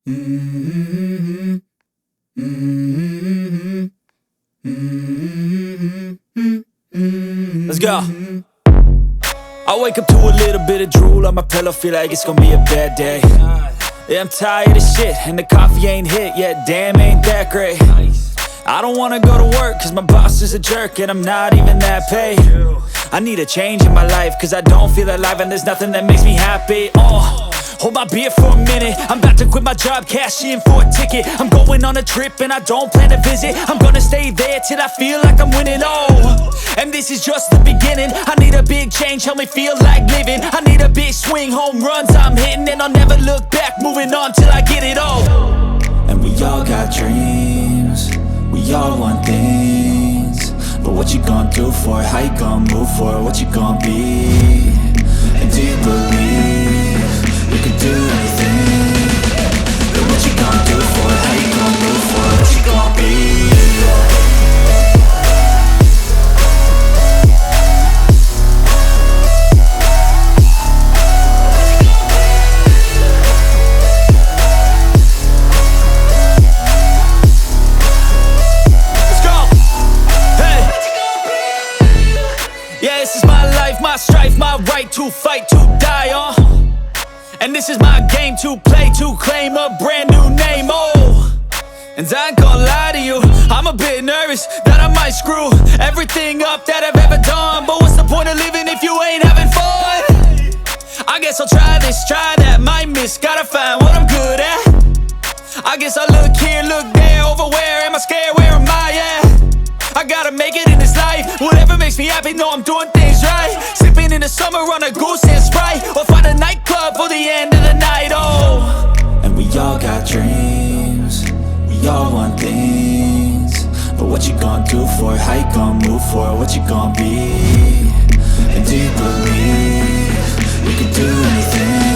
Mm-hmm. Mm-hmm. Mm-hmm. Let's go. I wake up to a little bit of drool on my pillow, feel like it's gonna be a bad day. Yeah, I'm tired of shit, and the coffee ain't hit yet, damn, ain't that great. I don't wanna go to work, cause my boss is a jerk, and I'm not even that paid. I need a change in my life, cause I don't feel alive, and there's nothing that makes me happy. Hold my beer for a minute, I'm about to quit my job, cash in for a ticket. I'm going on a trip and I don't plan to visit. I'm gonna stay there till I feel like I'm winning, and this is just the beginning. I need a big change, help me feel like living. I need a big swing, home runs I'm hitting, and I'll never look back, moving on till I get it all. And we all got dreams, we all want things, but what you gonna do for it? How you gonna move for it? What you gonna be? And do you believe you can do anything? But what you gonna do for it? How you gonna move for it? What you gonna be? Yeah, this is my life, my strife, my right to fight, to die on. And this is my game to play, to claim a brand new name, And I ain't gonna lie to you, I'm a bit nervous that I might screw everything up that I've ever done. But what's the point of living if you ain't having fun? I guess I'll try this, try that, might miss, gotta find what I'm good at. I guess I look here, look there, over where am I scared, where am I at? I gotta make it in this life, whatever makes me happy, know I'm doing things right. Sipping in the summer on a goose and Sprite, or find a nightclub for the end of the night, And we all got dreams, we all want things, but what you gonna do for it? How you gonna move for it? What you gonna be? And do you believe you can do anything?